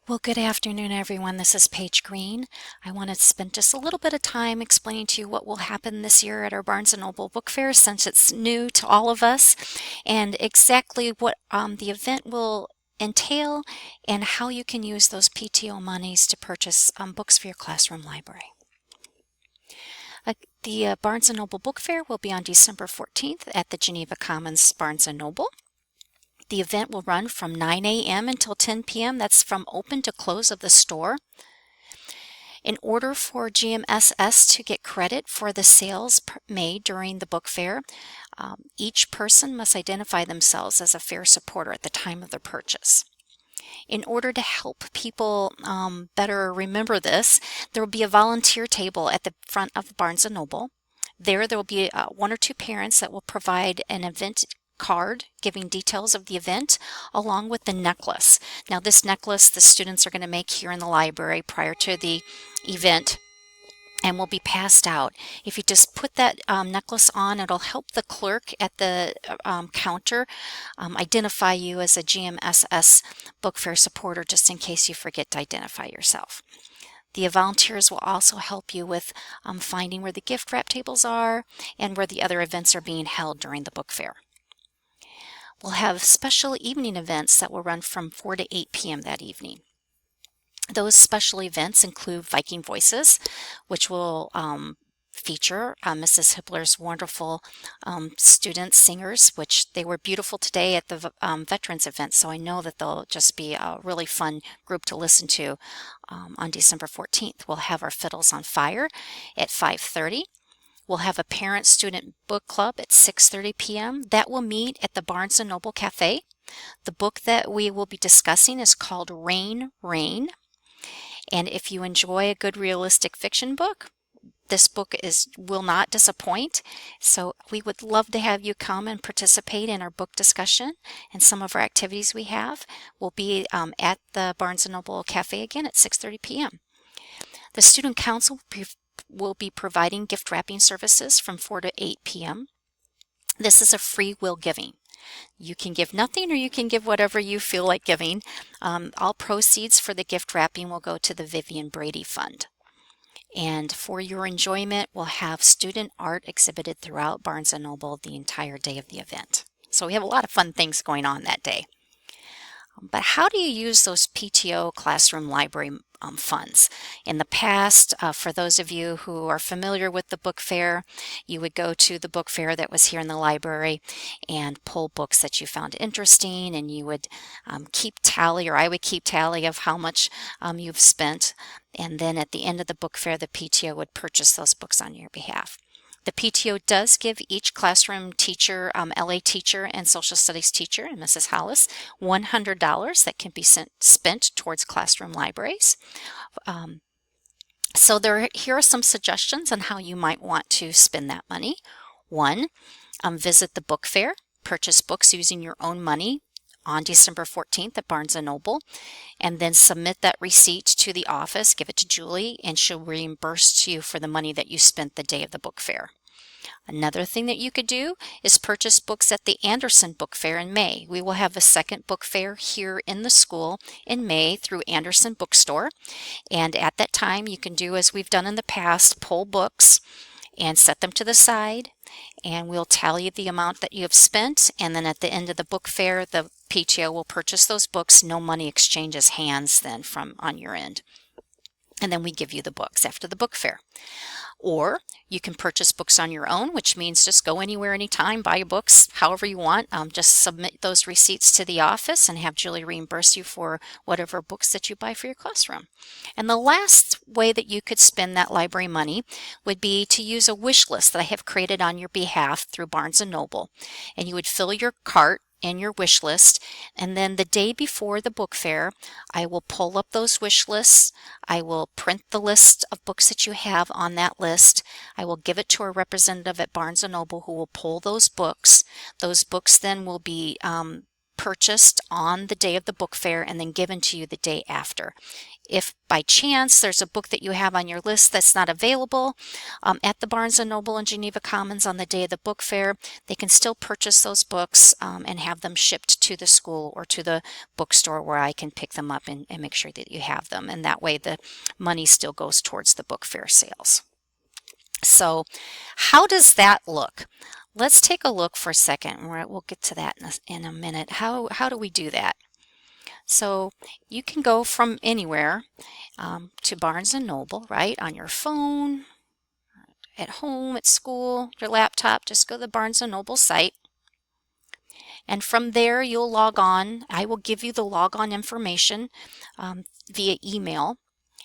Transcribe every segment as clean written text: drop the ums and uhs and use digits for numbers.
Well, good afternoon, everyone. This is Paige Green. I want to spend just a little bit of time explaining to you what will happen this year at our Barnes& Noble Book Fair since it's new to all of us, and exactly what the event will entail and how you can use those PTO monies to purchase books for your classroom library. The Barnes & Noble Book Fair will be on December 14th at the Geneva Commons Barnes & Noble. The event will run from 9 a.m. until 10 p.m. That's from open to close of the store. In order for GMSS to get credit for the sales made during the book fair, each person must identify themselves as a fair supporter at the time of their purchase. In order to help people better remember this, there will be a volunteer table at the front of Barnes & Noble. There will be one or two parents that will provide an event card giving details of the event along with the necklace. Now this necklace the students are going to make here in the library prior to the event and will be passed out. If you just put that necklace on, it'll help the clerk at the counter identify you as a GMSS Book Fair supporter just in case you forget to identify yourself. The volunteers will also help you with finding where the gift wrap tables are and where the other events are being held during the book fair. We'll have special evening events that will run from 4 to 8 p.m. that evening. Those special events include Viking Voices, which will feature Mrs. Hibbler's wonderful student singers, which they were beautiful today at the Veterans event, so I know that they'll just be a really fun group to listen to on December 14th. We'll have our Fiddles on Fire at 5:30. We'll have a parent-student book club at 6:30 p.m. That will meet at the Barnes & Noble Cafe. The book that we will be discussing is called Rain, Rain. And if you enjoy a good realistic fiction book, this book will not disappoint. So we would love to have you come and participate in our book discussion and some of our activities we have. We'll be at the Barnes & Noble Cafe again at 6:30 p.m. The Student Council will be providing gift wrapping services from 4 to 8 p.m. This is a free will giving. You can give nothing or you can give whatever you feel like giving. All proceeds for the gift wrapping will go to the Vivian Brady Fund. And for your enjoyment, we'll have student art exhibited throughout Barnes & Noble the entire day of the event. So we have a lot of fun things going on that day. But how do you use those PTO classroom library funds? In the past, for those of you who are familiar with the book fair, you would go to the book fair that was here in the library and pull books that you found interesting, and you would keep tally, or I would keep tally of how much you've spent, and then at the end of the book fair, the PTO would purchase those books on your behalf. The PTO does give each classroom teacher, LA teacher and social studies teacher, and Mrs. Hollis, $100 that can be spent towards classroom libraries. So here are some suggestions on how you might want to spend that money. One, visit the book fair, purchase books using your own money on December 14th at Barnes & Noble, and then submit that receipt to the office, give it to Julie, and she'll reimburse you for the money that you spent the day of the book fair. Another thing that you could do is purchase books at the Anderson Book Fair in May. We will have a second book fair here in the school in May through Anderson Bookstore, and at that time you can do as we've done in the past, pull books and set them to the side, and we'll tally the amount that you have spent, and then at the end of the book fair the PTO will purchase those books. No money exchanges hands then from on your end, and then we give you the books after the book fair. Or you can purchase books on your own, which means just go anywhere, anytime, buy books however you want. Just submit those receipts to the office and have Julie reimburse you for whatever books that you buy for your classroom. And the last way that you could spend that library money would be to use a wish list that I have created on your behalf through Barnes & Noble. And you would fill your cart in your wish list, and then the day before the book fair I will pull up those wish lists. I will print the list of books that you have on that list. I will give it to a representative at Barnes & Noble who will pull those books. Those books then will be purchased on the day of the book fair and then given to you the day after. If by chance there's a book that you have on your list that's not available at the Barnes & Noble in Geneva Commons on the day of the book fair, they can still purchase those books and have them shipped to the school or to the bookstore where I can pick them up and make sure that you have them. And that way the money still goes towards the book fair sales. So how does that look? Let's take a look for a second. We'll get to that in a minute. How do we do that? So you can go from anywhere to Barnes & Noble, right? On your phone, at home, at school, your laptop, just go to the Barnes & Noble site. And from there you'll log on. I will give you the logon information via email,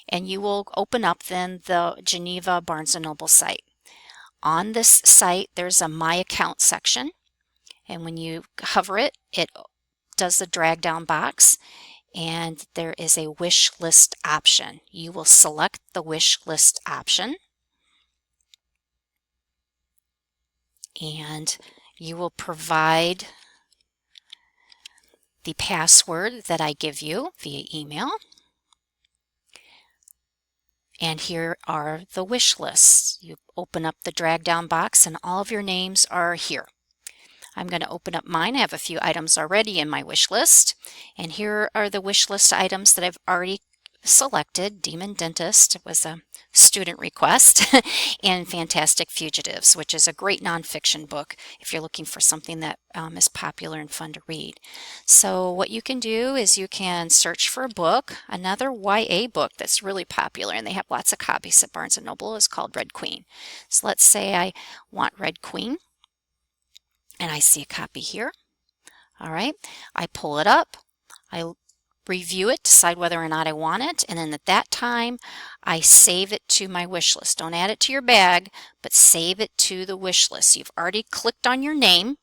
and you will open up then the Geneva Barnes & Noble site. On this site there's a My Account section, and when you hover it, it does the drag down box, and there is a wish list option. You will select the wish list option, and you will provide the password that I give you via email. And here are the wish lists. You open up the drag down box and all of your names are here. I'm going to open up mine. I have a few items already in my wish list, and here are the wish list items that I've already selected. Demon Dentist was a student request and Fantastic Fugitives, which is a great nonfiction book if you're looking for something that is popular and fun to read. So what you can do is you can search for a book. Another YA book that's really popular, and they have lots of copies at Barnes & Noble, is called Red Queen. So let's say I want Red Queen, and I see a copy here. All right, I pull it up, I review it, decide whether or not I want it, and then at that time I save it to my wish list. Don't add it to your bag, but save it to the wish list. You've already clicked on your name,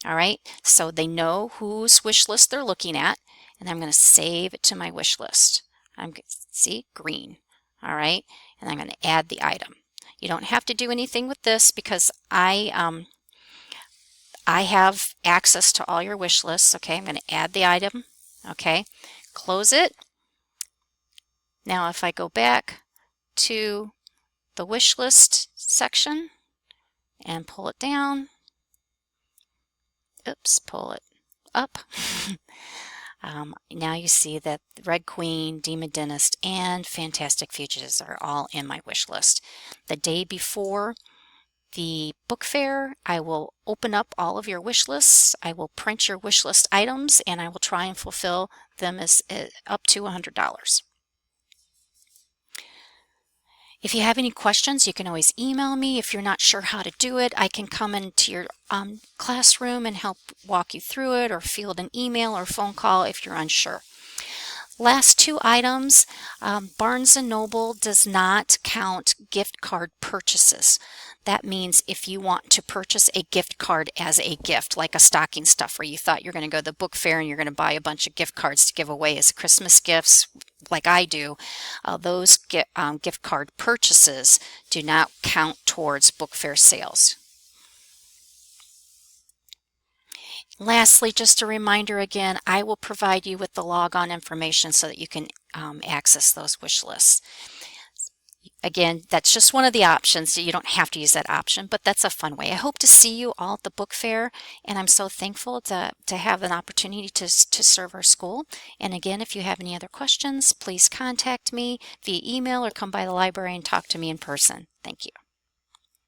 all right, so they know whose wish list they're looking at, and I'm going to save it to my wish list. See, green, all right, and I'm going to add the item. You don't have to do anything with this because I have access to all your wish lists. Okay, I'm going to add the item. Okay, close it. Now if I go back to the wish list section and pull it down, oops, pull it up. Now you see that Red Queen, Demon Dentist, and Fantastic Fugitives are all in my wish list. The day before the book fair, I will open up all of your wish lists. I will print your wish list items, and I will try and fulfill them as up to $100. If you have any questions, you can always email me. If you're not sure how to do it, I can come into your classroom and help walk you through it, or field an email or phone call if you're unsure. Last two items, Barnes & Noble does not count gift card purchases. That means if you want to purchase a gift card as a gift, like a stocking stuffer, you thought you're going to go to the book fair and you're going to buy a bunch of gift cards to give away as Christmas gifts, like I do, those gift card purchases do not count towards book fair sales. Lastly, just a reminder again, I will provide you with the logon information so that you can access those wish lists. Again, that's just one of the options. You don't have to use that option, but that's a fun way. I hope to see you all at the book fair, and I'm so thankful to have an opportunity to serve our school. And again, if you have any other questions, please contact me via email or come by the library and talk to me in person. Thank you.